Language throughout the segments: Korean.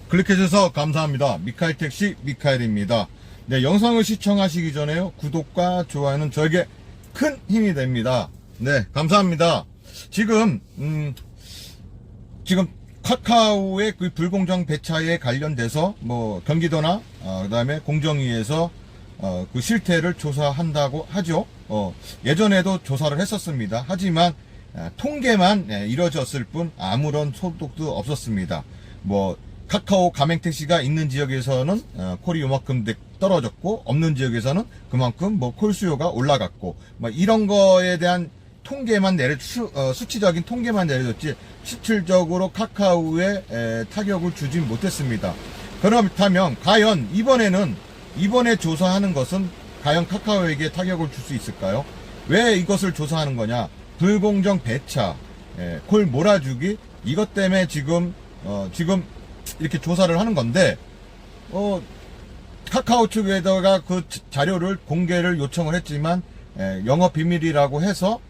클릭해주셔서 감사합니다. 미카엘 택시 미카엘입니다. 네, 영상을 시청하시기 전에요, 구독과 좋아요는 저에게 큰 힘이 됩니다. 네, 감사합니다. 지금 카카오의 그 불공정 배차에 관련돼서 경기도나 그다음에 공정위에서 그 실태를 조사한다고 하죠. 예전에도 조사를 했었습니다. 하지만 통계만 이뤄졌을 뿐 아무런 소득도 없었습니다. 카카오 가맹택시가 있는 지역에서는 콜이 요만큼 떨어졌고, 없는 지역에서는 그만큼 콜 수요가 올라갔고, 이런 거에 대한 통계만 수치적인 통계만 내려졌지 실질적으로 카카오에 타격을 주지 못했습니다. 그렇다면 과연 이번에 조사하는 것은 과연 카카오에게 타격을 줄 수 있을까요? 왜 이것을 조사하는 거냐? 불공정 배차, 콜 몰아주기, 이것 때문에 지금 이렇게 조사를 하는 건데, 카카오 측에다가 그 자료를 공개를 요청을 했지만 영업 비밀이라고 해서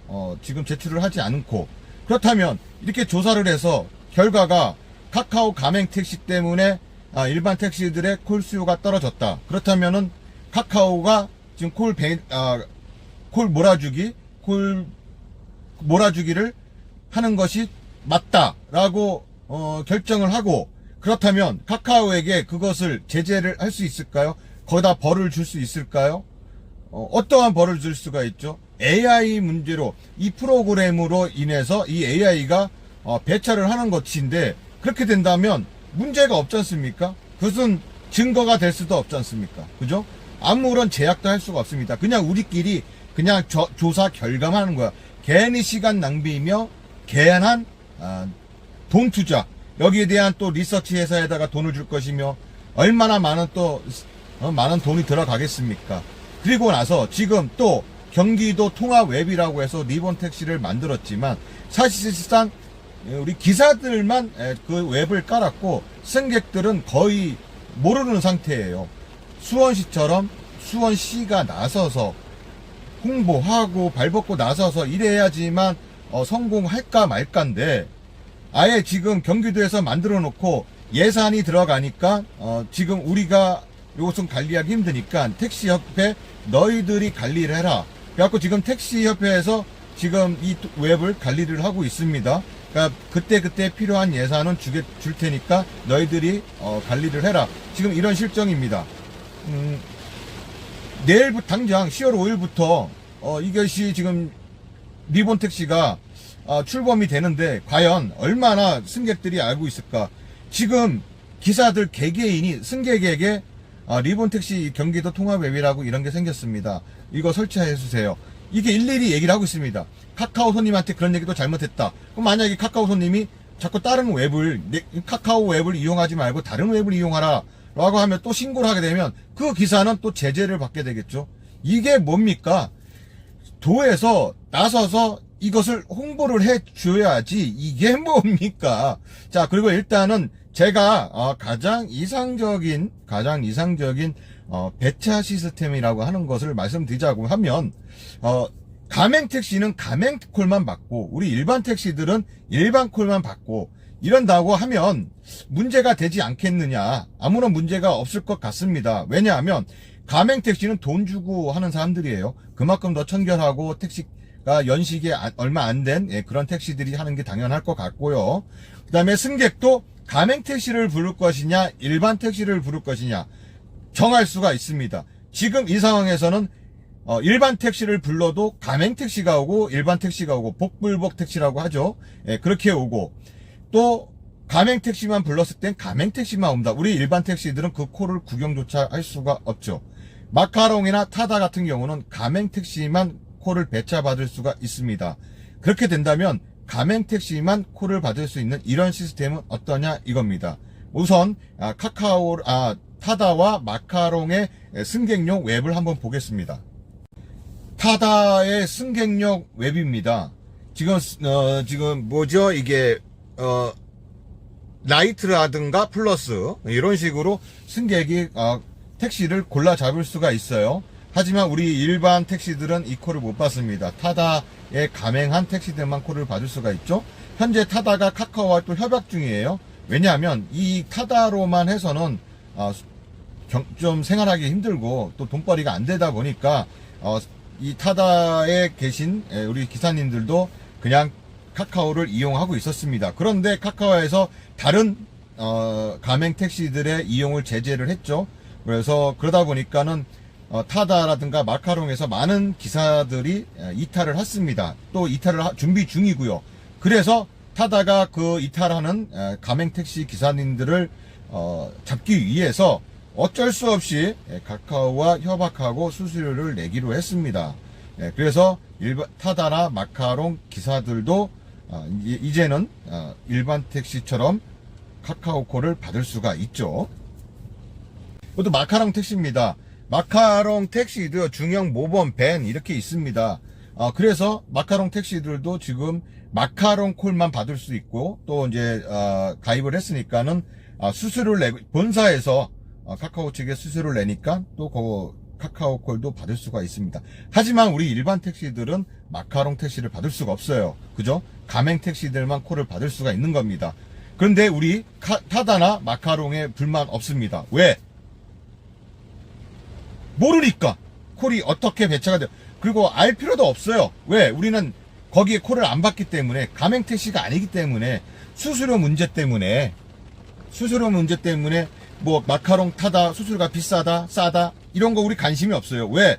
지금 제출을 하지 않고, 그렇다면 이렇게 조사를 해서 결과가 카카오 가맹 택시 때문에 일반 택시들의 콜 수요가 떨어졌다. 그렇다면은 카카오가 지금 콜 몰아주기를 하는 것이 맞다라고 결정을 하고, 그렇다면 카카오에게 그것을 제재를 할 수 있을까요? 거기다 벌을 줄 수 있을까요? 어떠한 벌을 줄 수가 있죠? AI 문제로, 이 프로그램으로 인해서 이 AI가 배차를 하는 것인데, 그렇게 된다면 문제가 없지 않습니까? 그것은 증거가 될 수도 없지 않습니까? 그죠? 아무런 제약도 할 수가 없습니다. 그냥 우리끼리 그냥 조사 결과만 하는 거야. 괜히 시간 낭비이며 개한한 돈 투자, 여기에 대한 또 리서치 회사에다가 돈을 줄 것이며 얼마나 많은 많은 돈이 들어가겠습니까? 그리고 나서 지금 또 경기도 통합웹이라고 해서 리본 택시를 만들었지만, 사실상 우리 기사들만 그 웹을 깔았고 승객들은 거의 모르는 상태예요. 수원시처럼 수원시가 나서서 홍보하고 발벗고 나서서 이래야지만 성공할까 말까인데, 아예 지금 경기도에서 만들어 놓고 예산이 들어가니까 지금 우리가 이것은 관리하기 힘드니까 택시협회 너희들이 관리를 해라. 그래갖고 지금 택시협회에서 지금 이 웹을 관리를 하고 있습니다. 그러니까 그때 필요한 예산은 줄 테니까 너희들이 관리를 해라. 지금 이런 실정입니다. 내일부터 당장 10월 5일부터 이것이 지금 리본 택시가 출범이 되는데 과연 얼마나 승객들이 알고 있을까? 지금 기사들 개개인이 승객에게 리본 택시 경기도 통합웹이라고 이런 게 생겼습니다. 이거 설치해 주세요. 이게 일일이 얘기를 하고 있습니다. 카카오 손님한테 그런 얘기도 잘못했다. 그럼 만약에 카카오 손님이 자꾸 다른 웹을, 카카오 웹을 이용하지 말고 다른 웹을 이용하라 라고 하면 또 신고를 하게 되면 그 기사는 또 제재를 받게 되겠죠. 이게 뭡니까? 도에서 나서서 이것을 홍보를 해 줘야지 이게 뭡니까? 자, 그리고 일단은 제가 가장 이상적인 배차 시스템이라고 하는 것을 말씀드리자고 하면, 가맹 택시는 가맹 콜만 받고 우리 일반 택시들은 일반 콜만 받고 이런다고 하면 문제가 되지 않겠느냐? 아무런 문제가 없을 것 같습니다. 왜냐하면 가맹 택시는 돈 주고 하는 사람들이에요. 그만큼 더 청결하고 택시가 연식이 얼마 안 된 그런 택시들이 하는 게 당연할 것 같고요. 그 다음에 승객도 가맹 택시를 부를 것이냐 일반 택시를 부를 것이냐 정할 수가 있습니다. 지금 이 상황에서는 일반 택시를 불러도 가맹 택시가 오고 일반 택시가 오고 복불복 택시라고 하죠. 그렇게 오고, 또 가맹 택시만 불렀을 땐 가맹 택시만 옵니다. 우리 일반 택시들은 그 콜을 구경조차 할 수가 없죠. 마카롱이나 타다 같은 경우는 가맹 택시만 콜을 배차받을 수가 있습니다. 그렇게 된다면 가맹 택시만 콜을 받을 수 있는 이런 시스템은 어떠냐 이겁니다. 우선 타다와 마카롱의 승객용 웹을 한번 보겠습니다. 타다의 승객용 웹입니다. 지금 뭐죠? 이게 라이트라든가 플러스 이런 식으로 승객이 택시를 골라 잡을 수가 있어요. 하지만 우리 일반 택시들은 이 콜을 못 받습니다. 타다에 가맹한 택시들만 콜을 받을 수가 있죠. 현재 타다가 카카오와 또 협약 중이에요. 왜냐하면 이 타다로만 해서는 좀 생활하기 힘들고 또 돈벌이가 안 되다 보니까 이 타다에 계신 우리 기사님들도 그냥 카카오를 이용하고 있었습니다. 그런데 카카오에서 다른 가맹 택시들의 이용을 제재를 했죠. 그래서 그러다 보니까는 타다라든가 마카롱에서 많은 기사들이 이탈을 했습니다. 또 이탈을 준비 중이고요. 그래서 타다가 그 이탈하는 가맹 택시 기사님들을 잡기 위해서 어쩔 수 없이 카카오와 협약하고 수수료를 내기로 했습니다. 그래서 타다나 마카롱 기사들도 이제는 일반 택시처럼 카카오콜을 받을 수가 있죠. 이것도 마카롱 택시입니다. 마카롱 택시도 중형 모범 밴 이렇게 있습니다. 그래서 마카롱 택시들도 지금 마카롱 콜만 받을 수 있고 또 이제 가입을 했으니까는 수수료를 내고 본사에서 카카오 측에 수수료를 내니까 또 그 카카오 콜도 받을 수가 있습니다. 하지만 우리 일반 택시들은 마카롱 택시를 받을 수가 없어요. 그죠? 가맹 택시들만 콜을 받을 수가 있는 겁니다. 그런데 우리 타다나 마카롱에 불만 없습니다. 왜? 모르니까 콜이 어떻게 배차가 돼요. 그리고 알 필요도 없어요. 왜? 우리는 거기에 콜을 안 받기 때문에 가맹 택시가 아니기 때문에 수수료 문제 때문에 뭐 마카롱 타다 수수료가 비싸다 싸다 이런 거 우리 관심이 없어요. 왜?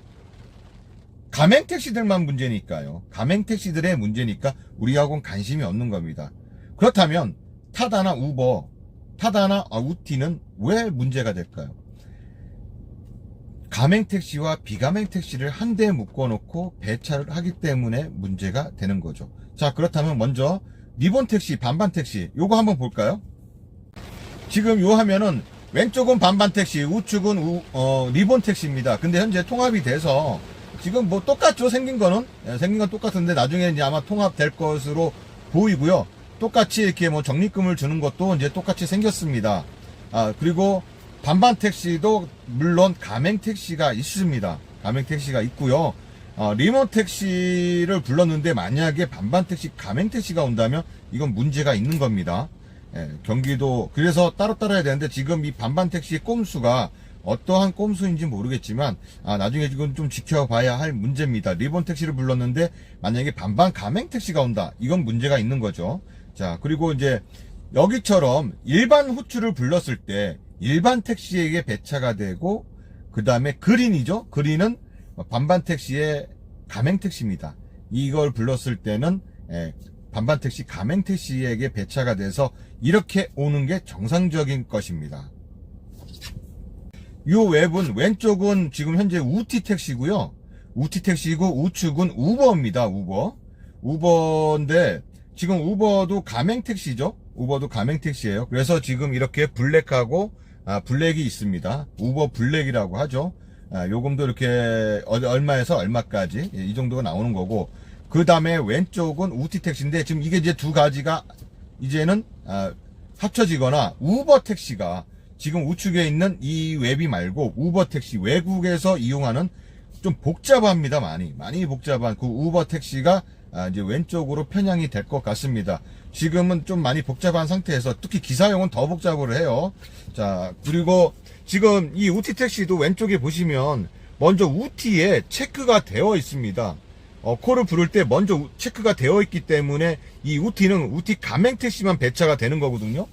가맹 택시들만 문제니까요. 가맹 택시들의 문제니까 우리하고는 관심이 없는 겁니다. 그렇다면 타다나 우버, 타다나 우티는 왜 문제가 될까요? 가맹 택시와 비가맹 택시를 한데 묶어놓고 배차를 하기 때문에 문제가 되는 거죠. 자, 그렇다면 먼저 리본 택시, 반반 택시 요거 한번 볼까요? 지금 요 화면은 왼쪽은 반반 택시, 우측은 리본 택시입니다. 근데 현재 통합이 돼서 지금 뭐 똑같죠. 생긴 건 똑같은데 나중에 이제 아마 통합될 것으로 보이고요. 똑같이 이렇게 뭐 적립금을 주는 것도 이제 똑같이 생겼습니다. 그리고 반반 택시도 물론 가맹 택시가 있습니다. 가맹 택시가 있고요. 리본 택시를 불렀는데 만약에 반반 택시, 가맹 택시가 온다면 이건 문제가 있는 겁니다. 경기도 그래서 따로 해야 되는데 지금 이 반반 택시의 꼼수가 어떠한 꼼수인지 모르겠지만 나중에 지금 좀 지켜봐야 할 문제입니다. 리본 택시를 불렀는데 만약에 반반 가맹 택시가 온다. 이건 문제가 있는 거죠. 자, 그리고 이제 여기처럼 일반 호출을 불렀을 때 일반 택시에게 배차가 되고 그 다음에 그린이죠. 그린은 반반 택시의 가맹 택시입니다. 이걸 불렀을 때는 반반 택시 가맹 택시에게 배차가 돼서 이렇게 오는 게 정상적인 것입니다. 요 웹은 왼쪽은 지금 현재 우티 택시고요. 우티 택시고 우측은 우버입니다. 우버인데 지금 우버도 가맹 택시죠. 우버도 가맹 택시예요. 그래서 지금 이렇게 블랙하고 블랙이 있습니다. 우버 블랙이라고 하죠. 요금도 이렇게 얼마에서 얼마까지 이 정도가 나오는 거고 그 다음에 왼쪽은 우티 택시인데 지금 이게 이제 두 가지가 이제는 합쳐지거나 우버 택시가 지금 우측에 있는 이 웹이 말고 우버 택시 외국에서 이용하는 좀 복잡합니다. 많이 복잡한 그 우버 택시가 이제 왼쪽으로 편향이 될 것 같습니다. 지금은 좀 많이 복잡한 상태에서 특히 기사용은 더 복잡을 해요. 자, 그리고 지금 이 우티 택시도 왼쪽에 보시면 먼저 우티에 체크가 되어 있습니다. 콜을 부를 때 먼저 체크가 되어 있기 때문에 이 우티는 우티 가맹 택시만 배차가 되는 거거든요.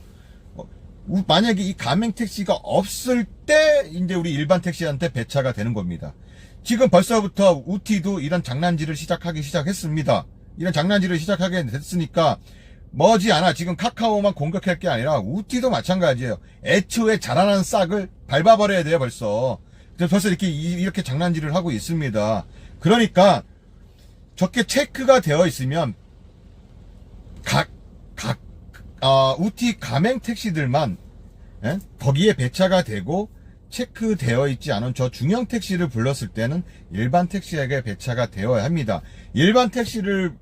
만약에 이 가맹 택시가 없을 때 이제 우리 일반 택시한테 배차가 되는 겁니다. 지금 벌써부터 우티도 이런 장난질을 시작했습니다. 이런 장난질을 시작하게 됐으니까 머지않아 지금 카카오만 공격할 게 아니라 우티도 마찬가지예요. 애초에 자라난 싹을 밟아버려야 돼요. 벌써 이렇게 장난질을 하고 있습니다. 그러니까 저렇게 체크가 되어 있으면 우티 가맹 택시들만 거기에 배차가 되고 체크되어 있지 않은 저 중형 택시를 불렀을 때는 일반 택시에게 배차가 되어야 합니다. 일반 택시를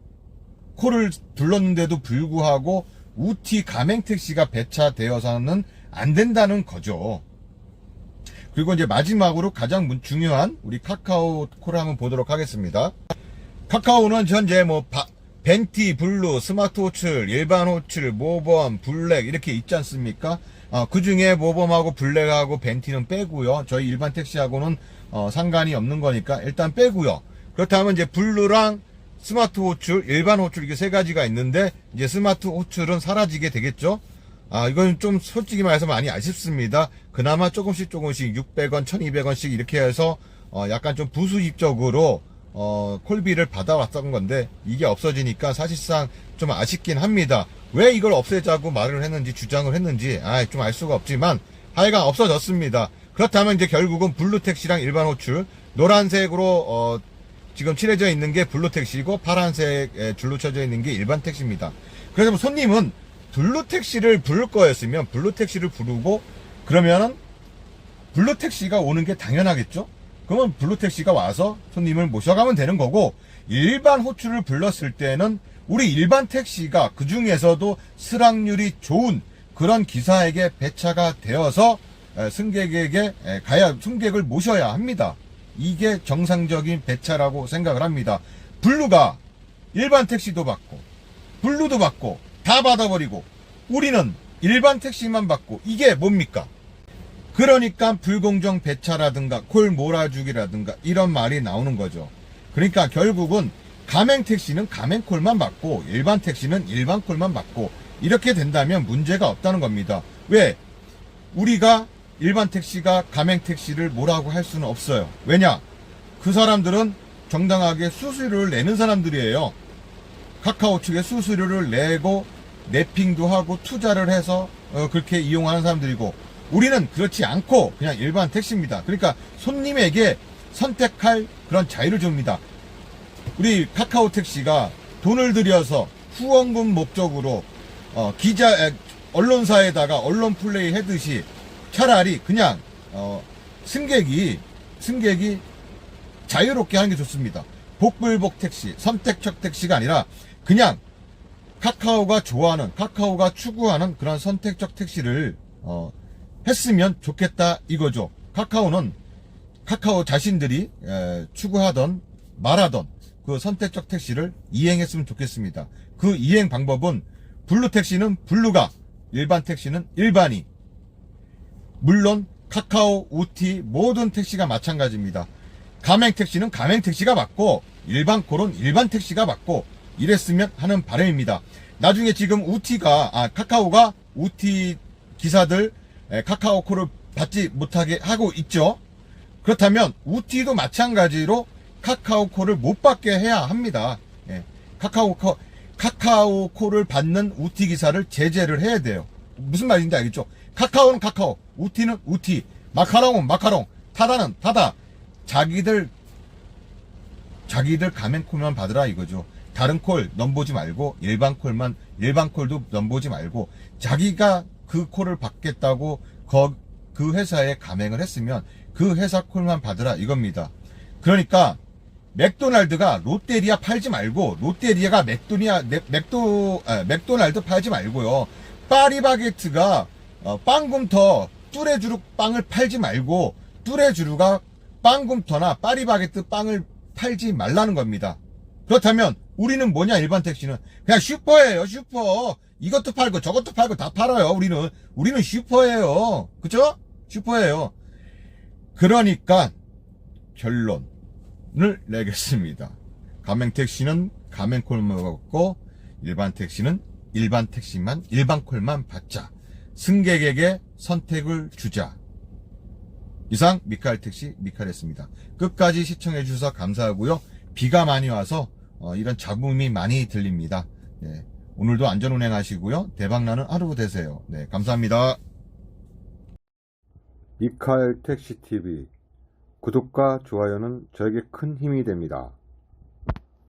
콜을 불렀는데도 불구하고 우티 가맹 택시가 배차되어서는 안 된다는 거죠. 그리고 이제 마지막으로 가장 중요한 우리 카카오 콜을 한번 보도록 하겠습니다. 카카오는 현재 벤티, 블루, 스마트 호출, 일반 호출, 모범, 블랙 이렇게 있지 않습니까? 그 중에 모범하고 블랙하고 벤티는 빼고요. 저희 일반 택시하고는 상관이 없는 거니까 일단 빼고요. 그렇다면 이제 블루랑 스마트 호출, 일반 호출 이게 세 가지가 있는데 이제 스마트 호출은 사라지게 되겠죠. 이건 좀 솔직히 말해서 많이 아쉽습니다. 그나마 조금씩 600원, 1200원씩 이렇게 해서 약간 좀 부수입적으로 콜비를 받아왔던 건데 이게 없어지니까 사실상 좀 아쉽긴 합니다. 왜 이걸 없애자고 말을 했는지 주장을 했는지 좀 알 수가 없지만 하여간 없어졌습니다. 그렇다면 이제 결국은 블루 택시랑 일반 호출, 노란색으로 지금 칠해져 있는 게 블루 택시고 파란색 줄로 쳐져 있는 게 일반 택시입니다. 그래서 손님은 블루 택시를 부를 거였으면 블루 택시를 부르고 그러면은 블루 택시가 오는 게 당연하겠죠? 그러면 블루 택시가 와서 손님을 모셔가면 되는 거고, 일반 호출을 불렀을 때는 우리 일반 택시가 그 중에서도 수락률이 좋은 그런 기사에게 배차가 되어서 승객에게 승객을 모셔야 합니다. 이게 정상적인 배차라고 생각을 합니다. 블루가 일반 택시도 받고 블루도 받고 다 받아버리고 우리는 일반 택시만 받고 이게 뭡니까? 그러니까 불공정 배차라든가 콜 몰아주기라든가 이런 말이 나오는 거죠. 그러니까 결국은 가맹 택시는 가맹 콜만 받고 일반 택시는 일반 콜만 받고 이렇게 된다면 문제가 없다는 겁니다. 왜? 우리가 일반 택시가 가맹 택시를 뭐라고 할 수는 없어요. 왜냐? 그 사람들은 정당하게 수수료를 내는 사람들이에요. 카카오 측에 수수료를 내고 랩핑도 하고 투자를 해서 그렇게 이용하는 사람들이고, 우리는 그렇지 않고 그냥 일반 택시입니다. 그러니까 손님에게 선택할 그런 자유를 줍니다. 우리 카카오 택시가 돈을 들여서 후원금 목적으로 언론사에다가 언론 플레이 하듯이 차라리 그냥 승객이 자유롭게 하는 게 좋습니다. 복불복 택시, 선택적 택시가 아니라 그냥 카카오가 좋아하는, 카카오가 추구하는 그런 선택적 택시를 했으면 좋겠다 이거죠. 카카오는 카카오 자신들이 추구하던 말하던 그 선택적 택시를 이행했으면 좋겠습니다. 그 이행 방법은 블루 택시는 블루가, 일반 택시는 일반이, 물론 카카오, 우티 모든 택시가 마찬가지입니다. 가맹 택시는 가맹 택시가 맞고 일반 콜은 일반 택시가 맞고 이랬으면 하는 바람입니다. 나중에 지금 카카오가 우티 기사들 카카오 콜을 받지 못하게 하고 있죠. 그렇다면 우티도 마찬가지로 카카오 콜을 못 받게 해야 합니다. 카카오 콜을 받는 우티 기사를 제재를 해야 돼요. 무슨 말인지 알겠죠? 카카오는 카카오, 우티는 우티, 마카롱은 마카롱, 타다는 타다. 자기들 가맹 콜만 받으라 이거죠. 다른 콜 넘보지 말고 일반 콜도 넘보지 말고 자기가 그 콜을 받겠다고 그 회사에 가맹을 했으면 그 회사 콜만 받으라 이겁니다. 그러니까 맥도날드가 롯데리아 팔지 말고 롯데리아가 맥도날드 팔지 말고요. 파리바게트가 빵굼터 뚜레쥬르 빵을 팔지 말고 뚜레쥬르가 빵굼터나 파리바게트 빵을 팔지 말라는 겁니다. 그렇다면 우리는 뭐냐? 일반 택시는 그냥 슈퍼예요. 슈퍼. 이것도 팔고 저것도 팔고 다 팔아요. 우리는 슈퍼예요. 그쵸? 슈퍼예요. 그러니까 결론을 내겠습니다. 가맹 택시는 가맹 콜만 받고 일반 택시는 일반 택시만, 일반 콜만 받자. 승객에게 선택을 주자. 이상 미카엘 택시 미카엘이었습니다. 끝까지 시청해 주셔서 감사하고요. 비가 많이 와서 이런 잡음이 많이 들립니다. 네, 오늘도 안전운행 하시고요. 대박나는 하루 되세요. 네, 감사합니다. 미카엘 택시TV 구독과 좋아요는 저에게 큰 힘이 됩니다.